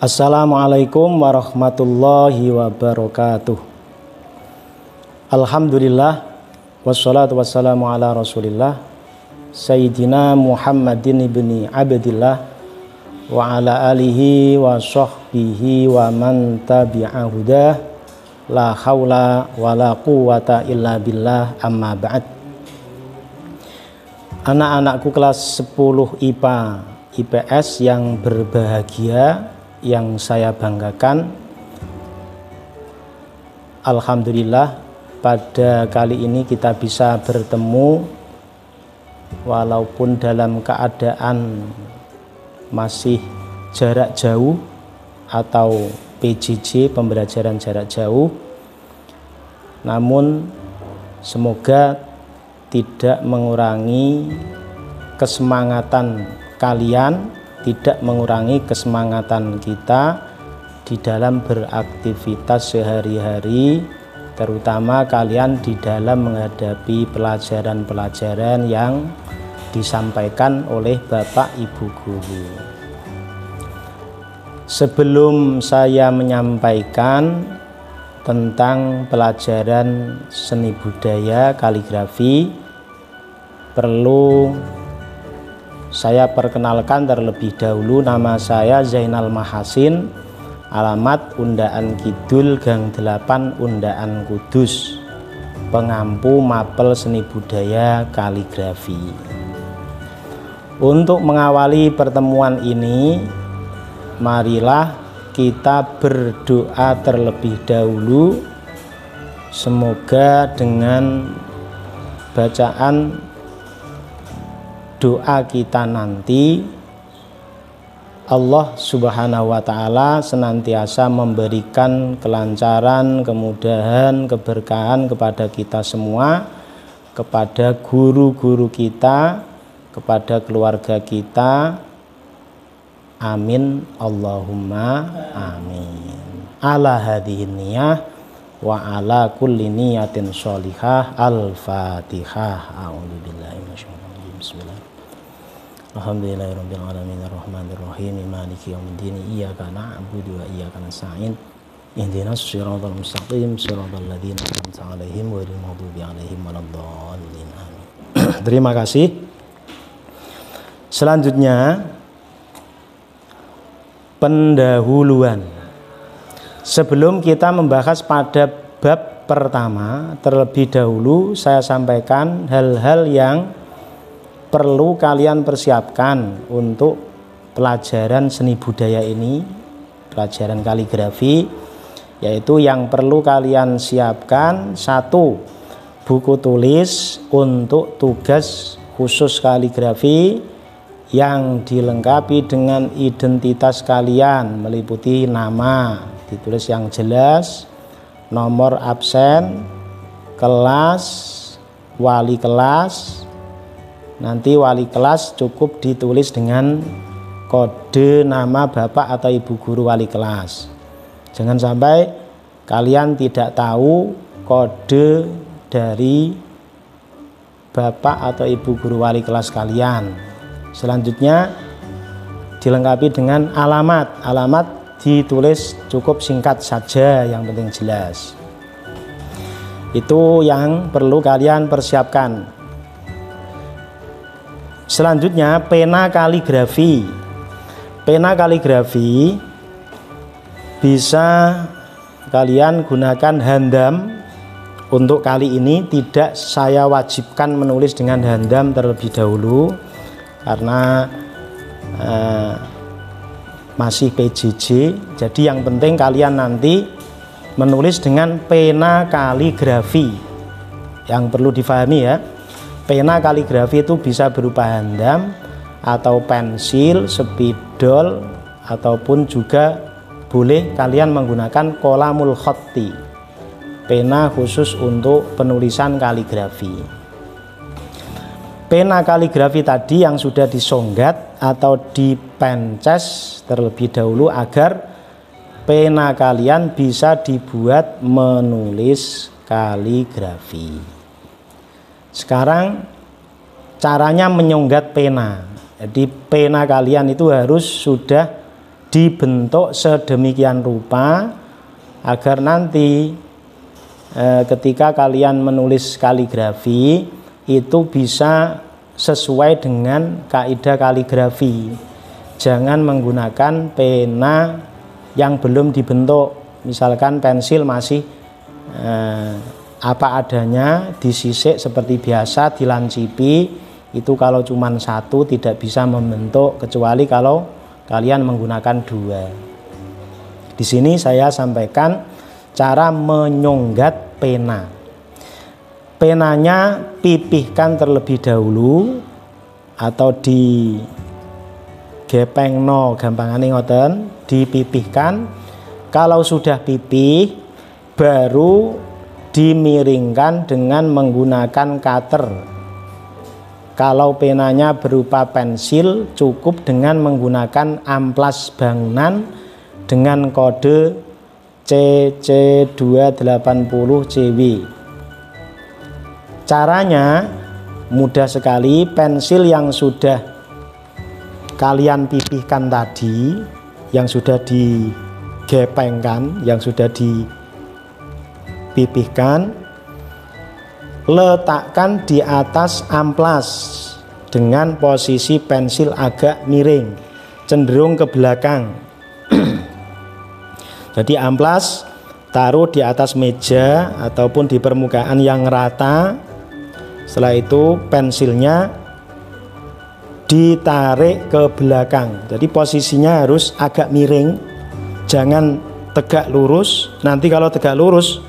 Assalamualaikum warahmatullahi wabarakatuh. Alhamdulillah wassalatu wassalamu ala Rasulillah Sayyidina Muhammadin ibni Abdillah wa ala alihi wa sahbihi wa man tabi'a hudah. La haula wa la quwata illa billah, amma ba'd. Anak-anakku kelas 10 IPA IPS yang berbahagia, yang saya banggakan, alhamdulillah pada kali ini kita bisa bertemu walaupun dalam keadaan masih jarak jauh atau PJJ, pembelajaran jarak jauh, namun semoga tidak mengurangi kesemangatan kalian, tidak mengurangi kesemangatan kita di dalam beraktivitas sehari-hari, terutama kalian di dalam menghadapi pelajaran-pelajaran yang disampaikan oleh Bapak Ibu Guru. Sebelum saya menyampaikan tentang pelajaran seni budaya kaligrafi, perlu saya perkenalkan terlebih dahulu. Nama saya Zainal Mahasin, alamat Undaan Kidul Gang 8 Undaan Kudus, pengampu mapel seni budaya kaligrafi. Untuk mengawali pertemuan ini, marilah kita berdoa terlebih dahulu. Semoga dengan bacaan doa kita nanti Allah Subhanahu wa Ta'ala senantiasa memberikan kelancaran, kemudahan, keberkahan kepada kita semua, kepada guru-guru kita, kepada keluarga kita. Amin Allahumma amin. Ala hadhihi niyah wa ala kulli niyatin sholihah. Al-Fatihah. A'udzubillahi minasyaitonir rajim. Bismillah. Alhamdulillahirabbil alamin arrahmanir rahim maliki yaumiddin iyyaka na'budu wa iyyaka nasta'in ihdinas siratal mustaqim siratal ladzina an'amta 'alaihim ghairil maghdubi 'alaihim waladdallin. Amin. Terima kasih. Selanjutnya pendahuluan. Sebelum kita membahas pada bab pertama, terlebih dahulu saya sampaikan hal-hal yang perlu kalian persiapkan untuk pelajaran seni budaya ini, pelajaran kaligrafi, yaitu yang perlu kalian siapkan: 1. Buku tulis untuk tugas khusus kaligrafi yang dilengkapi dengan identitas kalian, meliputi nama, ditulis yang jelas, nomor absen, kelas, wali kelas. Nanti wali kelas cukup ditulis dengan kode nama bapak atau ibu guru wali kelas. Jangan sampai kalian tidak tahu kode dari bapak atau ibu guru wali kelas kalian. Selanjutnya dilengkapi dengan alamat. Alamat ditulis cukup singkat saja, yang penting jelas. Itu yang perlu kalian persiapkan. Selanjutnya pena kaligrafi. Pena kaligrafi bisa kalian gunakan handam. Untuk kali ini tidak saya wajibkan menulis dengan handam terlebih dahulu, karena masih PJJ. Jadi yang penting kalian nanti menulis dengan pena kaligrafi. Yang perlu difahami ya, pena kaligrafi itu bisa berupa handam atau pensil, spidol, ataupun juga boleh kalian menggunakan qalamul khatti, pena khusus untuk penulisan kaligrafi. Pena kaligrafi tadi yang sudah disonggat atau dipences terlebih dahulu agar pena kalian bisa dibuat menulis kaligrafi. Sekarang caranya menyonggat pena. Jadi pena kalian itu harus sudah dibentuk sedemikian rupa agar nanti ketika kalian menulis kaligrafi itu bisa sesuai dengan kaidah kaligrafi. Jangan menggunakan pena yang belum dibentuk. Misalkan pensil masih apa adanya, disisik seperti biasa, dilancipi, itu kalau cuma satu tidak bisa membentuk, kecuali kalau kalian menggunakan dua. Di sini saya sampaikan cara menyonggat pena. Penanya pipihkan terlebih dahulu atau di gepengno, gampangane ngoten, dipipihkan. Kalau sudah pipih baru dimiringkan dengan menggunakan cutter. Kalau penanya berupa pensil, cukup dengan menggunakan amplas bangunan dengan kode CC280CW. Caranya mudah sekali. Pensil yang sudah kalian pipihkan tadi, yang sudah digepengkan, yang sudah dipipihkan, letakkan di atas amplas dengan posisi pensil agak miring, cenderung ke belakang. Jadi amplas taruh di atas meja ataupun di permukaan yang rata. Setelah itu pensilnya ditarik ke belakang. Jadi posisinya harus agak miring, jangan tegak lurus. Nanti kalau tegak lurus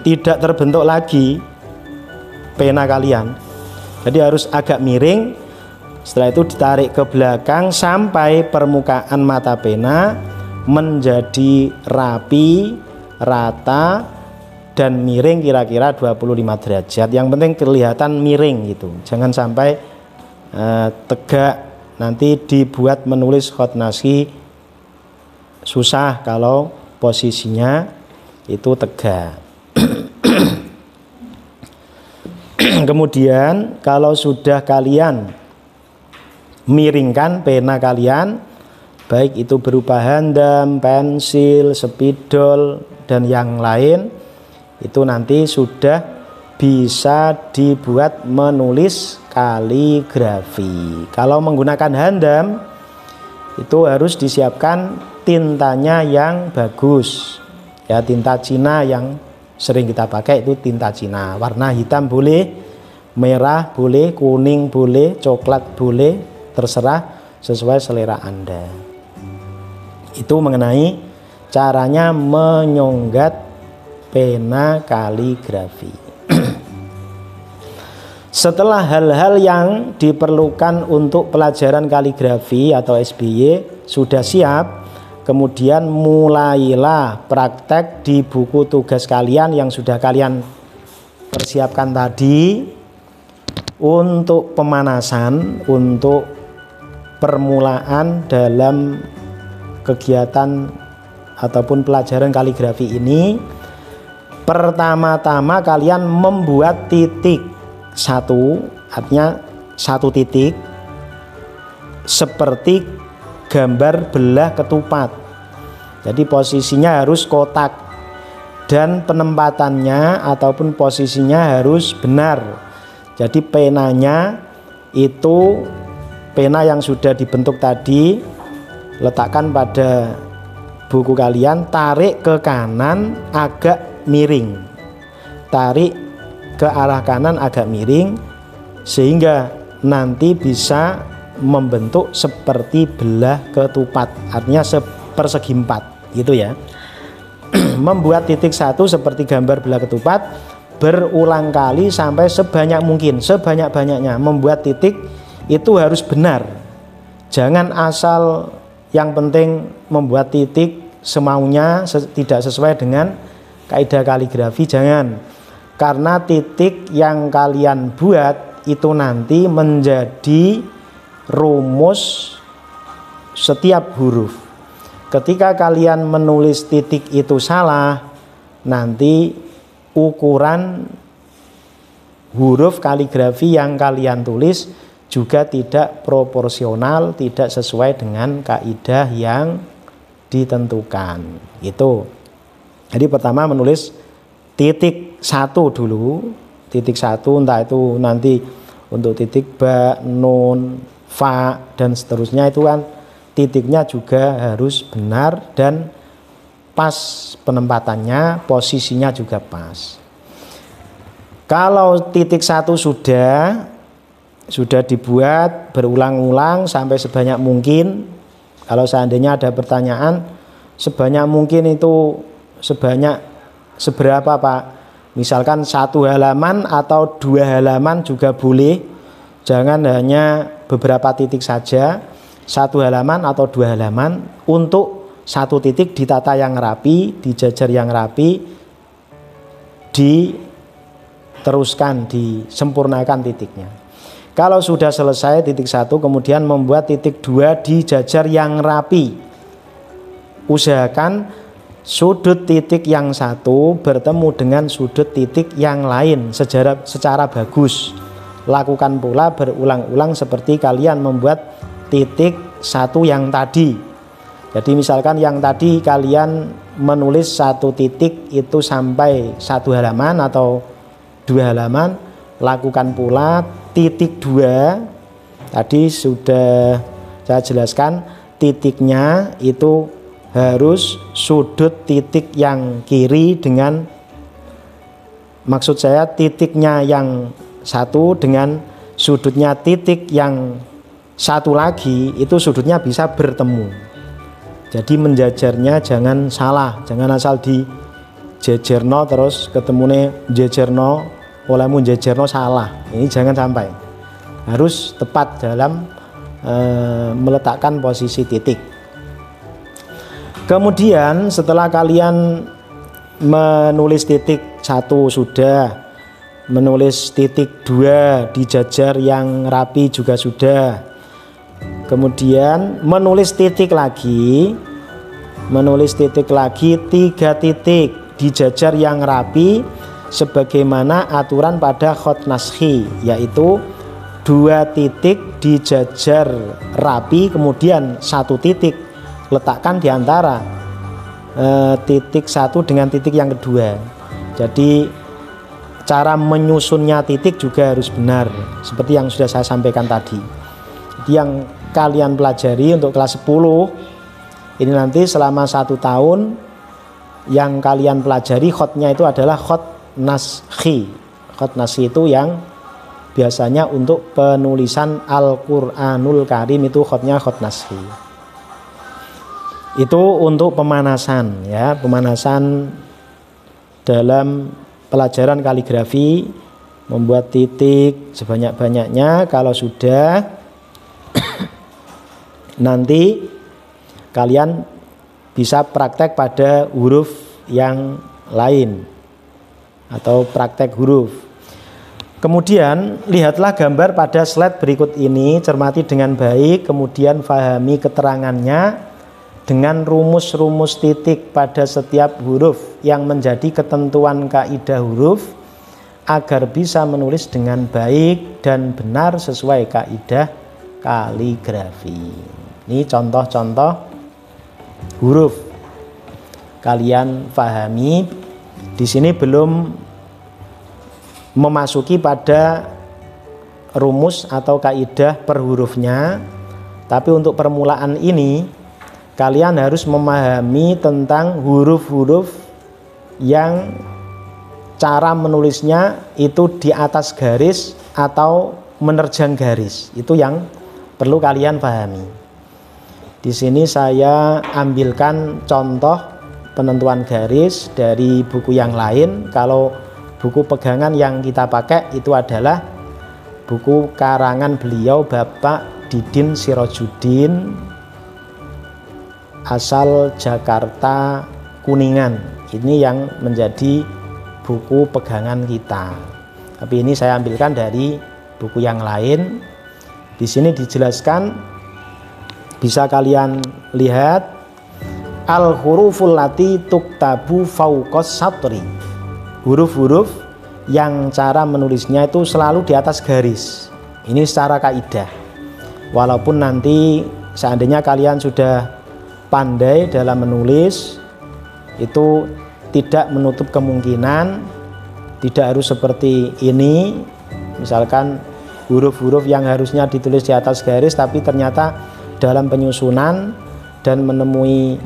tidak terbentuk lagi pena kalian. Jadi harus agak miring. Setelah itu ditarik ke belakang sampai permukaan mata pena menjadi rapi, rata, dan miring kira-kira 25 derajat. Yang penting kelihatan miring gitu. Jangan sampai tegak, nanti dibuat menulis khotnasi susah kalau posisinya itu tegak. Kemudian kalau sudah kalian miringkan pena kalian, baik itu berupa handam, pensil, spidol, dan yang lain, itu nanti sudah bisa dibuat menulis kaligrafi. Kalau menggunakan handam, itu harus disiapkan tintanya yang bagus. Ya, tinta Cina yang sering kita pakai itu tinta Cina. Warna hitam boleh, merah boleh, kuning boleh, coklat boleh, terserah sesuai selera Anda. Itu mengenai caranya menyonggat pena kaligrafi. Setelah hal-hal yang diperlukan untuk pelajaran kaligrafi atau SBY sudah siap, kemudian mulailah praktek di buku tugas kalian yang sudah kalian persiapkan tadi untuk pemanasan, untuk permulaan dalam kegiatan ataupun pelajaran kaligrafi ini. Pertama-tama kalian membuat titik satu, artinya satu titik seperti gambar belah ketupat. Jadi posisinya harus kotak dan penempatannya ataupun posisinya harus benar. Jadi penanya itu pena yang sudah dibentuk tadi, letakkan pada buku kalian, tarik ke kanan agak miring, tarik ke arah kanan agak miring, sehingga nanti bisa membentuk seperti belah ketupat, artinya persegi 4 gitu ya. Membuat titik satu seperti gambar belah ketupat berulang kali sampai sebanyak mungkin, sebanyak-banyaknya. Membuat titik itu harus benar, jangan asal yang penting membuat titik semaunya, tidak sesuai dengan kaidah kaligrafi, jangan. Karena titik yang kalian buat itu nanti menjadi rumus setiap huruf. Ketika kalian menulis titik itu salah, nanti ukuran huruf kaligrafi yang kalian tulis juga tidak proporsional, tidak sesuai dengan kaidah yang ditentukan. Itu. Jadi pertama menulis titik 1 dulu, titik 1 entah itu nanti untuk titik ba, nun, fa dan seterusnya itu kan titiknya juga harus benar dan pas penempatannya, posisinya juga pas. Kalau titik 1 sudah dibuat berulang-ulang sampai sebanyak mungkin. Kalau seandainya ada pertanyaan, sebanyak mungkin itu seberapa Pak? Misalkan 1 halaman atau 2 halaman juga boleh. Jangan hanya beberapa titik saja. 1 halaman atau 2 halaman untuk 1 titik ditata yang rapi, dijajar yang rapi, diteruskan, disempurnakan titiknya. Kalau sudah selesai titik 1, kemudian membuat titik 2 dijajar yang rapi. Usahakan sudut titik yang 1 bertemu dengan sudut titik yang lain secara bagus. Lakukan pula berulang-ulang seperti kalian membuat titik 1 yang tadi. Jadi misalkan yang tadi kalian menulis 1 titik itu sampai 1 halaman atau 2 halaman, lakukan pula titik 2. Tadi sudah saya jelaskan, titiknya itu harus sudut titik yang kiri dengan, maksud saya titiknya yang 1 dengan sudutnya titik yang 1 lagi, itu sudutnya bisa bertemu. Jadi menjajarnya jangan salah, jangan asal di jejerno terus ketemune jejerno, olehmu jejerno salah. Ini jangan sampai. Harus tepat dalam meletakkan posisi titik. Kemudian setelah kalian menulis titik 1 sudah, menulis titik 2 dijajar yang rapi juga sudah. Kemudian menulis titik lagi 3 titik dijajar yang rapi sebagaimana aturan pada khot naskhi, yaitu 2 titik dijajar rapi, kemudian 1 titik letakkan di antara titik 1 dengan titik yang kedua. Jadi cara menyusunnya titik juga harus benar seperti yang sudah saya sampaikan tadi. Jadi yang kalian pelajari untuk kelas 10 ini nanti selama 1 tahun yang kalian pelajari khotnya itu adalah khot naskhi. Khot naskhi itu yang biasanya untuk penulisan Al-Quranul Karim, itu khotnya khot naskhi. Itu untuk pemanasan ya, pemanasan dalam pelajaran kaligrafi, membuat titik sebanyak-banyaknya. Kalau sudah nanti kalian bisa praktek pada huruf yang lain atau praktek huruf. Kemudian lihatlah gambar pada slide berikut ini, cermati dengan baik, kemudian fahami keterangannya dengan rumus-rumus titik pada setiap huruf yang menjadi ketentuan kaidah huruf agar bisa menulis dengan baik dan benar sesuai kaidah kaligrafi. Ini contoh-contoh huruf. Kalian pahami. Di sini belum memasuki pada rumus atau kaidah per hurufnya, tapi untuk permulaan ini kalian harus memahami tentang huruf-huruf yang cara menulisnya itu di atas garis atau menerjang garis. Itu yang perlu kalian pahami. Di sini saya ambilkan contoh penentuan garis dari buku yang lain. Kalau buku pegangan yang kita pakai itu adalah buku karangan beliau Bapak Didin Sirojudin, asal Jakarta Kuningan. Ini yang menjadi buku pegangan kita. Tapi ini saya ambilkan dari buku yang lain. Di sini dijelaskan, bisa kalian lihat, al-huruful lati tuktabu fauqas satri. Huruf-huruf yang cara menulisnya itu selalu di atas garis. Ini secara kaidah. Walaupun nanti seandainya kalian sudah pandai dalam menulis, itu tidak menutup kemungkinan tidak harus seperti ini. Misalkan huruf-huruf yang harusnya ditulis di atas garis tapi ternyata dalam penyusunan dan menemui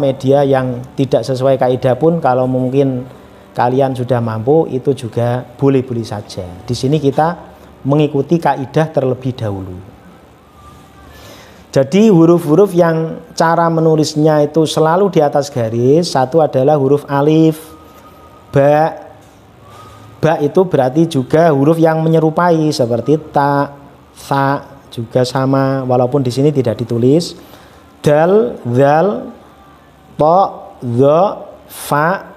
media yang tidak sesuai kaidah pun, kalau mungkin kalian sudah mampu, itu juga boleh-boleh saja. Di sini kita mengikuti kaidah terlebih dahulu. Jadi huruf-huruf yang cara menulisnya itu selalu di atas garis, satu adalah huruf alif, ba. Ba itu berarti juga huruf yang menyerupai seperti ta, sa juga sama walaupun di sini tidak ditulis. Dal, zal, to, zo, fa,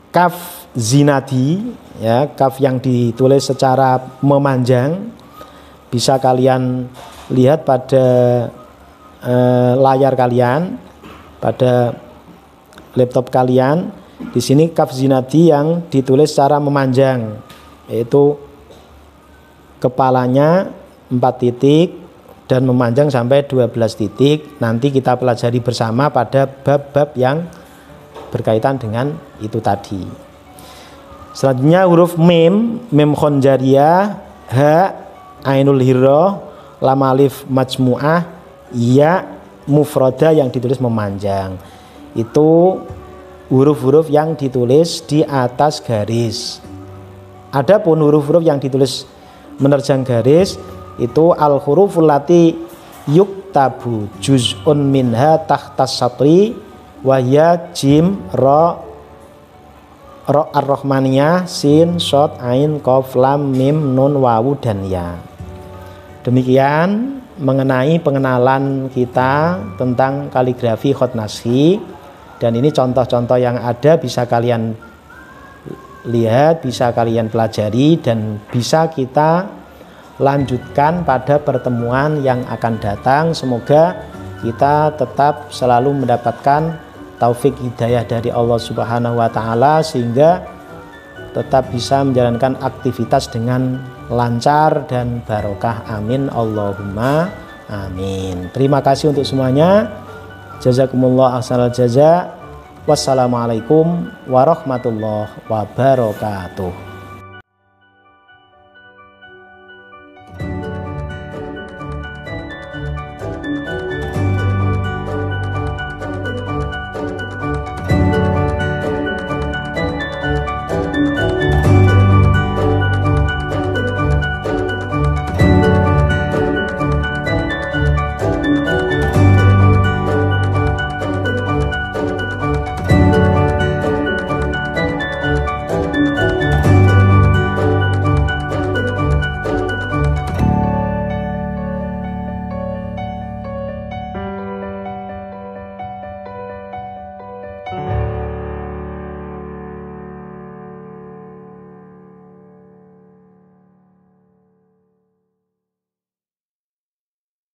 kaf, zinadi, ya, kaf yang ditulis secara memanjang. Bisa kalian lihat pada layar kalian, pada laptop kalian. Di sini kaf zinadi yang ditulis secara memanjang, yaitu kepalanya 4 titik dan memanjang sampai 12 titik. Nanti kita pelajari bersama pada bab-bab yang berkaitan dengan itu tadi. Selanjutnya huruf mim, mim khonjariyah, ha, ainul hirrah, lam alif majmu'ah, ya mufroda yang ditulis memanjang. Itu huruf-huruf yang ditulis di atas garis. Adapun huruf-huruf yang ditulis menerjang garis itu al-huruful lati yuktabu juz'un minha tahtas satri wahya jim ra ar-rahmaniyah sin shad ain qaf lam mim nun wawu dan ya. Demikian mengenai pengenalan kita tentang kaligrafi khat naskhi. Dan ini contoh-contoh yang ada bisa kalian lihat, bisa kalian pelajari, dan bisa kita lanjutkan pada pertemuan yang akan datang. Semoga kita tetap selalu mendapatkan taufik hidayah dari Allah Subhanahu wa Ta'ala, sehingga tetap bisa menjalankan aktivitas dengan lancar dan barokah. Amin Allahumma amin. Terima kasih untuk semuanya. Jazakumullah ahsanal jaza. Wassalamualaikum warahmatullahi wabarakatuh.